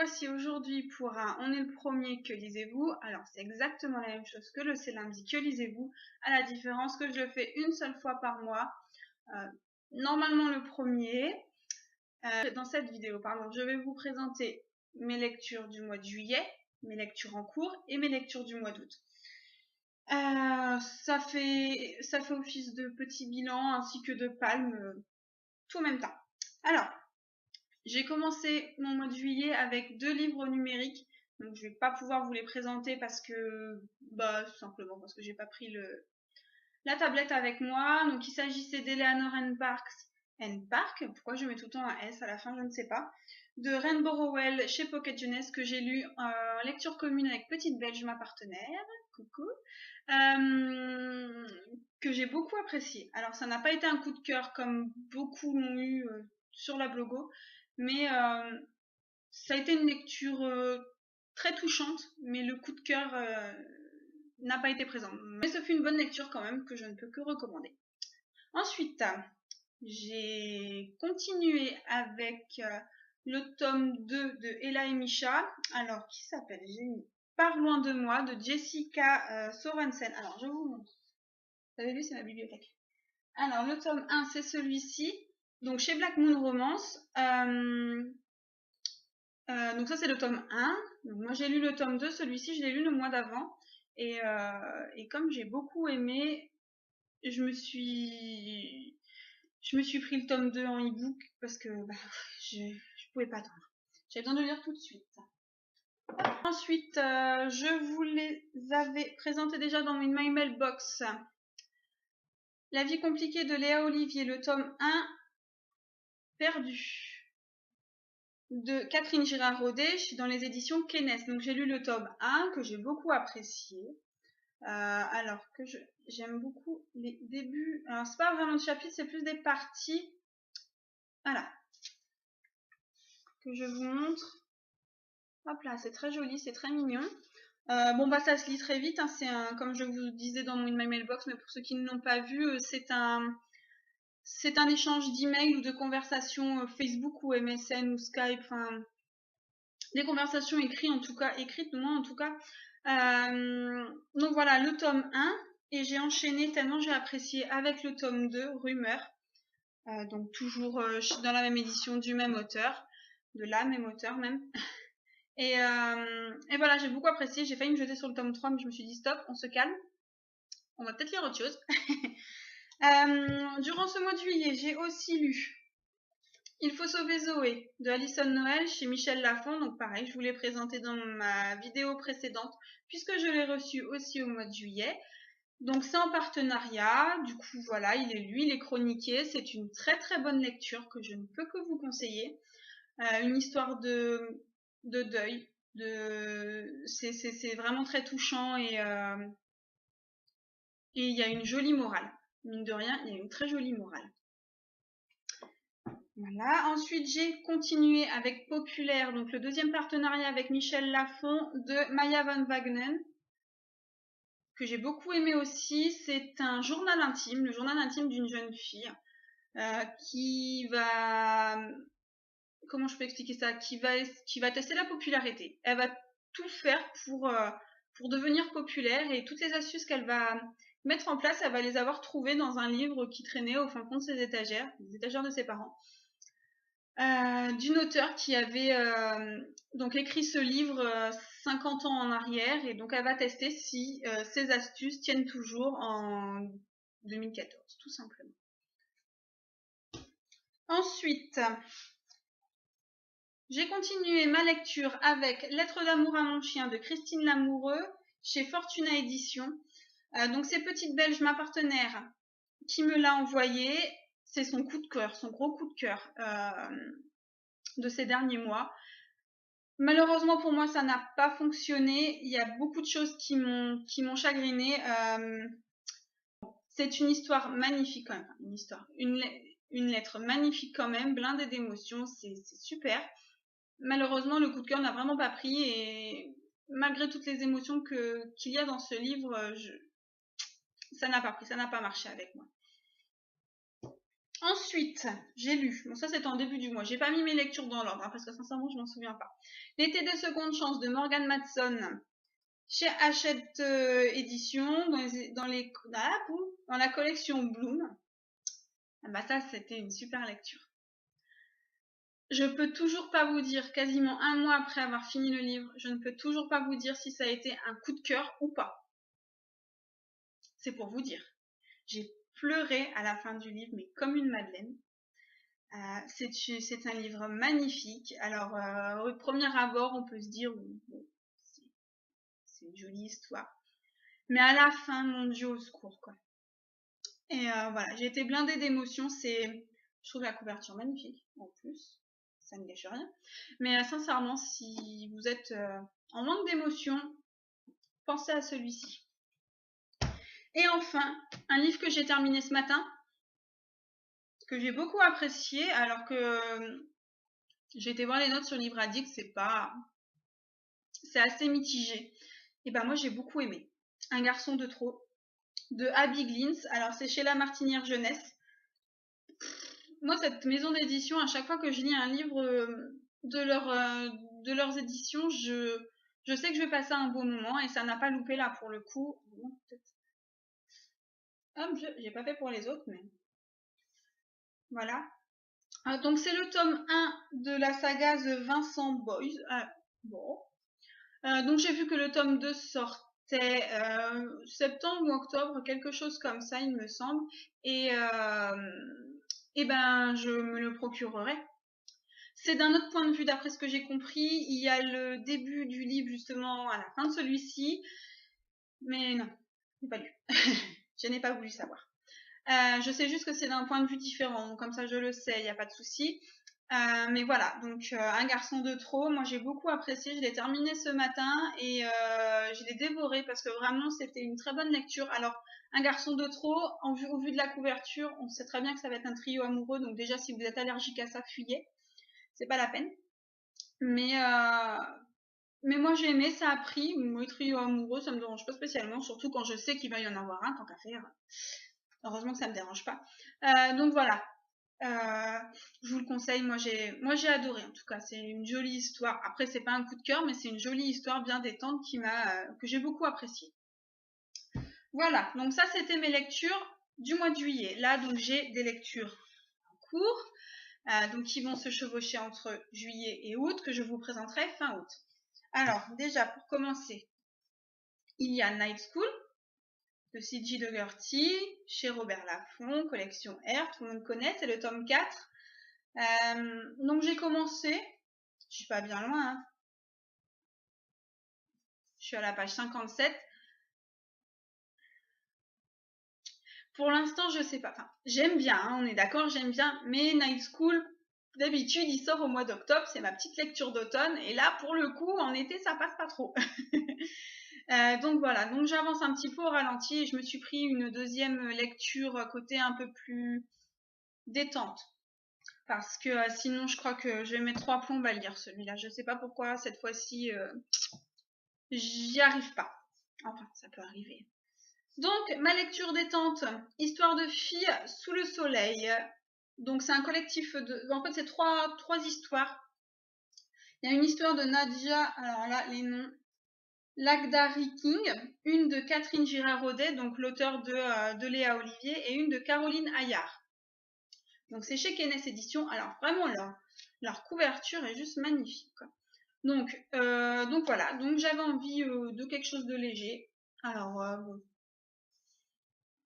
revoici aujourd'hui pour un On est le premier, que lisez-vous? Alors c'est exactement la même chose que le C'est lundi, que lisez-vous, à la différence que je le fais une seule fois par mois, normalement le premier. Dans cette vidéo, je vais vous présenter mes lectures du mois de juillet, mes lectures en cours et mes lectures du mois d'août. Ça fait office de petit bilan ainsi que de palme, tout en même temps. Alors, j'ai commencé mon mois de juillet avec 2 livres numériques, donc je vais pas pouvoir vous les présenter parce que, simplement parce que j'ai pas pris la tablette avec moi. Donc il s'agissait d'Eleanor Park, pourquoi je mets tout le temps un S à la fin, je ne sais pas, de Ren Borrowell chez Pocket Jeunesse, que j'ai lu en lecture commune avec Petite Belge, ma partenaire, coucou, que j'ai beaucoup apprécié. Alors ça n'a pas été un coup de cœur comme beaucoup l'ont eu sur la blogo, mais ça a été une lecture très touchante, mais le coup de cœur n'a pas été présent. Mais ce fut une bonne lecture quand même, que je ne peux que recommander. Ensuite, j'ai continué avec le tome 2 de Ella et Misha, alors qui s'appelle, j'ai mis Par loin de moi, de Jessica Sorensen. Alors je vous montre. Vous avez vu, c'est ma bibliothèque. Alors le tome 1, c'est celui-ci, donc chez Black Moon Romance. Donc ça c'est le tome 1. Donc, moi j'ai lu le tome 2, celui-ci je l'ai lu le mois d'avant. Et comme j'ai beaucoup aimé, je me suis pris le tome 2 en e-book parce que je pouvais pas attendre. J'avais besoin de le lire tout de suite. Ensuite, je vous les avais présentés déjà dans une My Mailbox. La vie compliquée de Léa Olivier, le tome 1, perdu, de Catherine Girard-Rodet, dans les éditions Kenes. Donc j'ai lu le tome 1 que j'ai beaucoup apprécié. Alors que j'aime beaucoup les débuts. Alors c'est pas vraiment de chapitres, c'est plus des parties. Voilà. Que je vous montre. Hop là, c'est très joli, c'est très mignon. Ça se lit très vite, hein, comme je vous disais dans My Mailbox, mais pour ceux qui ne l'ont pas vu, c'est un échange d'emails ou de conversations Facebook ou MSN ou Skype, enfin des conversations écrites en tout cas, donc voilà, le tome 1, et j'ai enchaîné tellement j'ai apprécié avec le tome 2, Rumeur, donc toujours dans la même édition du même auteur, de la même auteur même. Et voilà, j'ai beaucoup apprécié. J'ai failli me jeter sur le tome 3, mais je me suis dit stop, on se calme. On va peut-être lire autre chose. Durant ce mois de juillet, j'ai aussi lu Il faut sauver Zoé de Alison Noël chez Michel Lafon. Donc pareil, je vous l'ai présenté dans ma vidéo précédente, puisque je l'ai reçu aussi au mois de juillet. Donc c'est en partenariat, du coup voilà, il est lu, il est chroniqué. C'est une très très bonne lecture que je ne peux que vous conseiller. Une histoire de deuil. C'est vraiment très touchant, et il y a une jolie morale. Mine de rien, il y a une très jolie morale. Voilà. Ensuite, j'ai continué avec Populaire, donc le deuxième partenariat avec Michel Lafon de Maya Van Wagenen, que j'ai beaucoup aimé aussi. C'est un journal intime, le journal intime d'une jeune fille qui va... Comment je peux expliquer ça, qui va tester la popularité. Elle va tout faire pour devenir populaire, et toutes les astuces qu'elle va mettre en place, elle va les avoir trouvées dans un livre qui traînait au fin fond de ses étagères, les étagères de ses parents, d'une auteure qui avait donc écrit ce livre 50 ans en arrière, et donc elle va tester si ces astuces tiennent toujours en 2014, tout simplement. Ensuite, j'ai continué ma lecture avec Lettre d'amour à mon chien de Christine Lamoureux chez Fortuna Éditions. Donc c'est Petite Belge, ma partenaire, qui me l'a envoyé. C'est son coup de cœur, son gros coup de cœur de ces derniers mois. Malheureusement pour moi, ça n'a pas fonctionné. Il y a beaucoup de choses qui m'ont chagrinée. C'est une histoire magnifique quand même. Une lettre magnifique quand même, blindée d'émotions, c'est super. Malheureusement, le coup de cœur n'a vraiment pas pris, et malgré toutes les émotions qu'il y a dans ce livre, ça n'a pas pris, ça n'a pas marché avec moi. Ensuite, j'ai lu, bon ça c'était en début du mois, j'ai pas mis mes lectures dans l'ordre, hein, parce que sincèrement je m'en souviens pas. L'été des secondes chances de Morgan Matson, chez Hachette Éditions, dans la collection Bloom. Ah bah ça c'était une super lecture. Je peux toujours pas vous dire, quasiment un mois après avoir fini le livre, je ne peux toujours pas vous dire si ça a été un coup de cœur ou pas. C'est pour vous dire. J'ai pleuré à la fin du livre, mais comme une madeleine. C'est un livre magnifique. Alors, au premier abord, on peut se dire, bon, c'est une jolie histoire. Mais à la fin, mon Dieu, au secours, quoi. Et voilà, j'ai été blindée d'émotions. Je trouve la couverture magnifique, en plus. Ça ne gâche rien. Mais sincèrement, si vous êtes en manque d'émotions, pensez à celui-ci. Et enfin, un livre que j'ai terminé ce matin, que j'ai beaucoup apprécié, alors que j'ai été voir les notes sur Livre Addict, c'est assez mitigé. Et ben moi j'ai beaucoup aimé. Un garçon de trop, de Abby Glins. Alors c'est chez La Martinière Jeunesse. Moi cette maison d'édition, à chaque fois que je lis un livre de leurs éditions, je sais que je vais passer un beau moment et ça n'a pas loupé là pour le coup. J'ai pas fait pour les autres, mais voilà. Donc c'est le tome 1 de la saga The Vincent Boys. Bon. Donc j'ai vu que le tome 2 sortait septembre ou octobre, quelque chose comme ça il me semble. Et ben je me le procurerai. C'est d'un autre point de vue d'après ce que j'ai compris. Il y a le début du livre justement à la fin de celui-ci. Mais non, je n'ai pas lu. Je n'ai pas voulu savoir. Je sais juste que c'est d'un point de vue différent, donc comme ça je le sais, il n'y a pas de souci. Mais voilà, donc un garçon de trop, moi j'ai beaucoup apprécié, je l'ai terminé ce matin et je l'ai dévoré parce que vraiment c'était une très bonne lecture. Alors, un garçon de trop, au vu de la couverture, on sait très bien que ça va être un trio amoureux, donc déjà si vous êtes allergique à ça, fuyez, c'est pas la peine. Mais moi j'ai aimé, ça a pris, le trio amoureux ça me dérange pas spécialement, surtout quand je sais qu'il va y en avoir un, tant qu'à faire. Heureusement que ça me dérange pas. Donc voilà, je vous le conseille, moi j'ai adoré en tout cas, c'est une jolie histoire. Après c'est pas un coup de cœur, mais c'est une jolie histoire bien détente que j'ai beaucoup appréciée. Voilà, donc ça c'était mes lectures du mois de juillet. Là donc j'ai des lectures en cours, donc qui vont se chevaucher entre juillet et août, que je vous présenterai fin août. Alors déjà pour commencer, il y a Night School de C.J. Dougherty, chez Robert Laffont, collection R, tout le monde connaît, c'est le tome 4. Donc j'ai commencé, je suis pas bien loin, hein. Je suis à la page 57. Pour l'instant, je sais pas. Enfin, j'aime bien, hein, on est d'accord, j'aime bien, mais Night School, d'habitude, il sort au mois d'octobre, c'est ma petite lecture d'automne, et là, pour le coup, en été, ça passe pas trop. Donc voilà, donc j'avance un petit peu au ralenti et je me suis pris une deuxième lecture côté un peu plus détente. Parce que sinon, je crois que je vais mettre 3 plombes à lire celui-là. Je sais pas pourquoi, cette fois-ci, j'y arrive pas. Enfin, ça peut arriver. Donc, ma lecture détente, Histoire de filles sous le soleil. Donc, c'est un collectif de... En fait, c'est trois histoires. Il y a une histoire de Nadia, alors là, les noms... Lagdari King, une de Catherine Girard-Rodet, donc l'auteur de Léa Olivier, et une de Caroline Hayard. Donc, c'est chez Kenes Éditions. Alors, vraiment, leur couverture est juste magnifique, quoi. Donc voilà, donc j'avais envie de quelque chose de léger. Alors, bon,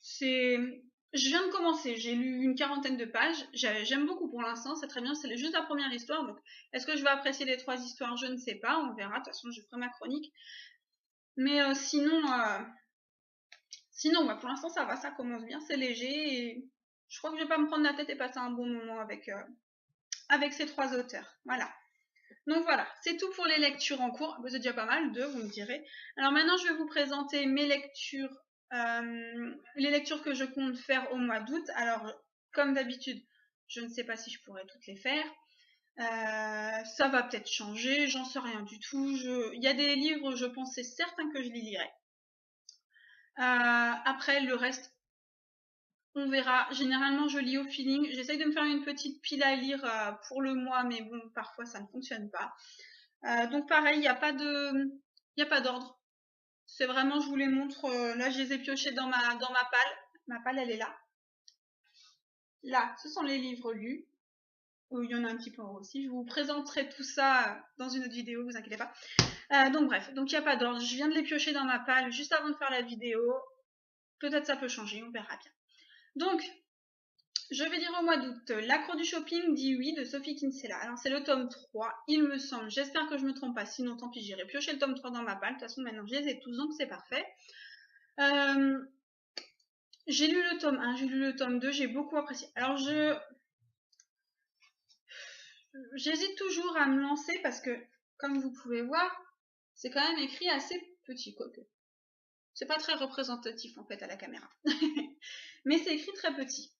je viens de commencer, j'ai lu une 40aine de pages, j'aime beaucoup pour l'instant, c'est très bien, c'est juste la première histoire, donc est-ce que je vais apprécier les 3 histoires? Je ne sais pas, on verra, de toute façon je ferai ma chronique. Mais sinon, bah, pour l'instant ça va, ça commence bien, c'est léger, et je crois que je vais pas me prendre la tête et passer un bon moment avec ces 3 auteurs, voilà. Donc voilà, c'est tout pour les lectures en cours. C'est déjà pas mal, 2, vous me direz. Alors maintenant, je vais vous présenter mes lectures, les lectures que je compte faire au mois d'août. Alors, comme d'habitude, je ne sais pas si je pourrai toutes les faire. Ça va peut-être changer, j'en sais rien du tout. Il y a des livres, je pense, c'est certain que je les lirai. Après, le reste, On verra. Généralement, je lis au feeling. J'essaye de me faire une petite pile à lire pour le mois, mais bon, parfois ça ne fonctionne pas. Donc pareil, il n'y a pas d'ordre. C'est vraiment, je vous les montre. Là, je les ai piochés dans ma palle. Ma palle, elle est là. Là, ce sont les livres lus. Oh, il y en a un petit peu en haut aussi. Je vous présenterai tout ça dans une autre vidéo, vous inquiétez pas. Donc bref, donc il n'y a pas d'ordre. Je viens de les piocher dans ma palle juste avant de faire la vidéo. Peut-être ça peut changer, on verra bien. Donc, je vais lire au mois d'août L'accro du shopping dit oui de Sophie Kinsella. Alors c'est le tome 3, il me semble. J'espère que je ne me trompe pas, sinon tant pis, j'irai piocher le tome 3 dans ma palle. De toute façon, maintenant je les ai tous, donc c'est parfait. J'ai lu le tome 1, j'ai lu le tome 2, j'ai beaucoup apprécié. Alors j'hésite toujours à me lancer parce que, comme vous pouvez voir, c'est quand même écrit assez petit, quoique. C'est pas très représentatif en fait à la caméra. Mais c'est écrit très petit.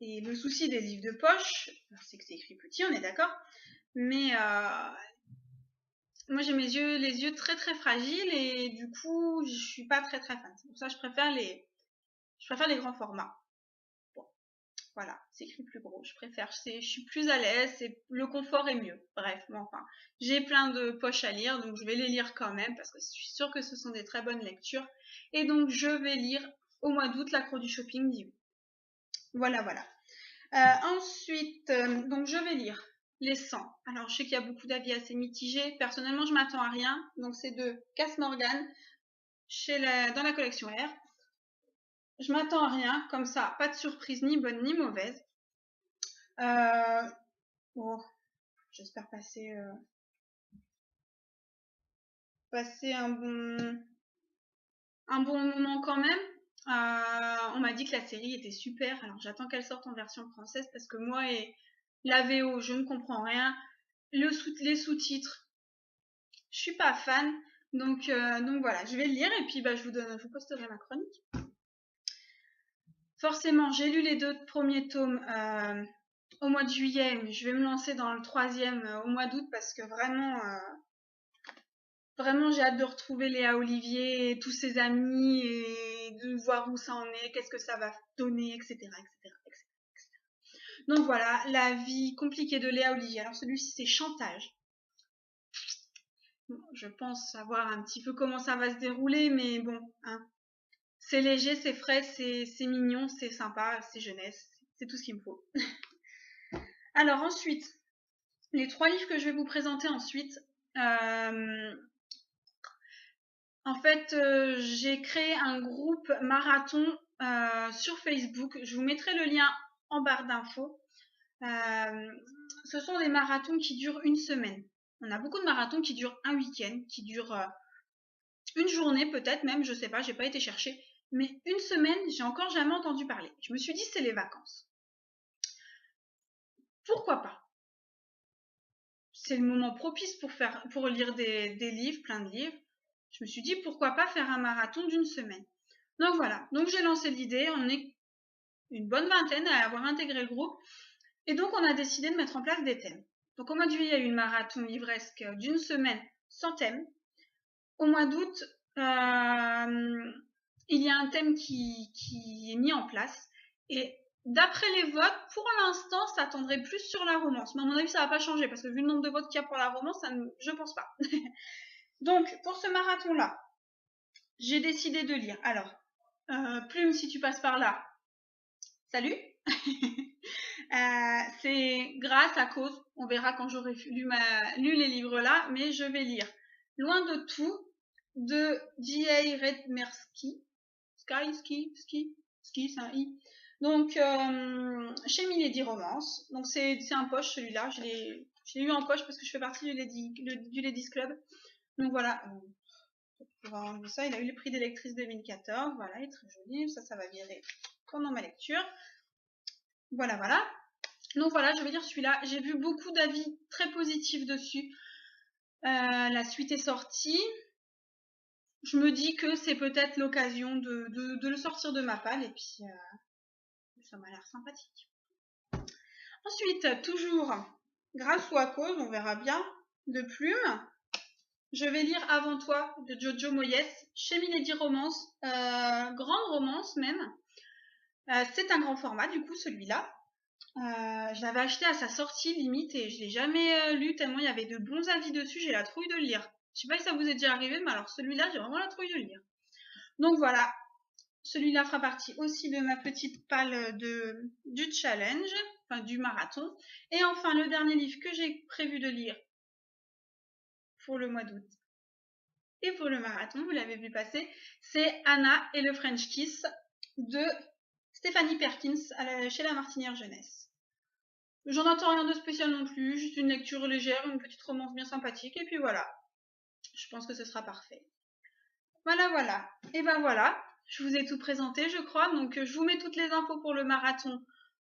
Et le souci des livres de poche, c'est que c'est écrit petit, on est d'accord. Mais moi j'ai les yeux très très fragiles et du coup je suis pas très très fan. C'est pour ça que je préfère les grands formats. Bon, voilà, c'est écrit plus gros. Je préfère, je suis plus à l'aise, le confort est mieux. Bref, bon, enfin, j'ai plein de poches à lire, donc je vais les lire quand même parce que je suis sûre que ce sont des très bonnes lectures. Et donc je vais lire au mois d'août L'accro du shopping dit oui. Voilà, voilà. Ensuite, donc je vais lire Les 100. Alors, je sais qu'il y a beaucoup d'avis assez mitigés. Personnellement, je m'attends à rien. Donc, c'est de Cass Morgan dans la collection R. Je m'attends à rien. Comme ça, pas de surprise ni bonne ni mauvaise. Oh, j'espère passer un bon moment quand même. On m'a dit que la série était super. Alors, j'attends qu'elle sorte en version française parce que moi et la VO, je ne comprends rien. Les sous-titres, je suis pas fan, donc voilà, je vais le lire et puis je vous posterai ma chronique. Forcément, j'ai lu les 2 premiers tomes au mois de juillet, mais je vais me lancer dans le 3e au mois d'août parce que vraiment j'ai hâte de retrouver Léa Olivier et tous ses amis et de voir où ça en est, qu'est-ce que ça va donner, etc. Donc voilà, la vie compliquée de Léa Olivier. Alors celui-ci c'est Chantage. Je pense savoir un petit peu comment ça va se dérouler, mais bon, hein. C'est léger, c'est frais, c'est mignon, c'est sympa, c'est jeunesse, c'est tout ce qu'il me faut. Alors ensuite, les 3 livres que je vais vous présenter ensuite. En fait, j'ai créé un groupe marathon sur Facebook. Je vous mettrai le lien en barre d'infos. Ce sont des marathons qui durent une semaine. On a beaucoup de marathons qui durent un week-end, qui durent une journée peut-être même, je sais pas, j'ai pas été chercher. Mais une semaine, j'ai encore jamais entendu parler. Je me suis dit, c'est les vacances. Pourquoi pas? C'est le moment propice pour lire des livres, plein de livres. Je me suis dit, pourquoi pas faire un marathon d'une semaine? Donc voilà, donc j'ai lancé l'idée, on est une bonne vingtaine à avoir intégré le groupe. Et donc on a décidé de mettre en place des thèmes. Donc au mois de juillet, il y a eu une marathon livresque d'une semaine sans thème. Au mois d'août, il y a un thème qui est mis en place. Et d'après les votes, pour l'instant, ça tendrait plus sur la romance. Mais à mon avis, ça va pas changer parce que vu le nombre de votes qu'il y a pour la romance, je pense pas. Donc, pour ce marathon-là, j'ai décidé de lire. Alors, Plume, si tu passes par là, salut. C'est grâce à cause, on verra quand j'aurai lu les livres là, mais je vais lire Loin de tout de J.A. Redmersky. Ski, c'est un I. Donc, chez Milady Romance. Donc, c'est un poche celui-là. Je l'ai eu en poche parce que je fais partie du Ladies Club. Donc, voilà. On va enlever ça. Il a eu le prix d'électrice 2014. Voilà, il est très joli. Ça va virer pendant ma lecture. Voilà, voilà. Donc, voilà, je vais lire celui-là. J'ai vu beaucoup d'avis très positifs dessus. La suite est sortie. Je me dis que c'est peut-être l'occasion de le sortir de ma palle et puis ça m'a l'air sympathique. Ensuite, toujours grâce ou à cause, on verra bien, de Plume, je vais lire Avant toi de Jojo Moyes chez Milady Romance, grande romance même. C'est un grand format, du coup, celui-là. Je l'avais acheté à sa sortie, limite, et je l'ai jamais lu tellement il y avait de bons avis dessus. J'ai la trouille de le lire. Je sais pas si ça vous est déjà arrivé, mais alors celui-là, j'ai vraiment la trouille de le lire. Donc voilà, celui-là fera partie aussi de ma petite palle du challenge, enfin du marathon. Et enfin, le dernier livre que j'ai prévu de lire pour le mois d'août et pour le marathon, vous l'avez vu passer, c'est Anna et le French Kiss de Stéphanie Perkins chez La Martinière Jeunesse. J'en attends rien de spécial non plus, juste une lecture légère, une petite romance bien sympathique, et puis voilà. Je pense que ce sera parfait. Voilà, voilà. Et ben voilà, je vous ai tout présenté, je crois. Donc, je vous mets toutes les infos pour le marathon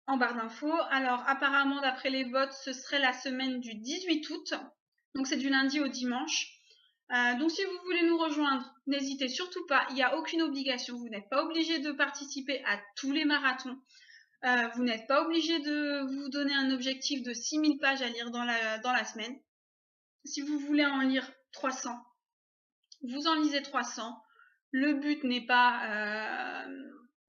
en barre d'infos. Alors, apparemment, d'après les votes, ce serait la semaine du 18 août. Donc, c'est du lundi au dimanche. Donc, si vous voulez nous rejoindre, n'hésitez surtout pas. Il n'y a aucune obligation. Vous n'êtes pas obligé de participer à tous les marathons. Vous n'êtes pas obligé de vous donner un objectif de 6000 pages à lire dans la semaine. Si vous voulez en lire 300, vous en lisez 300. Le but n'est pas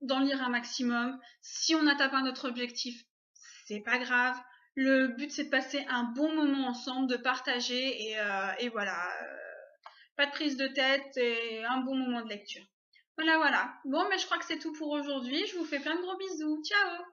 d'en lire un maximum. Si on n'atteint pas notre objectif, c'est pas grave. Le but, c'est de passer un bon moment ensemble, de partager et voilà. Pas de prise de tête et un bon moment de lecture. Voilà, voilà. Bon, mais je crois que c'est tout pour aujourd'hui. Je vous fais plein de gros bisous. Ciao!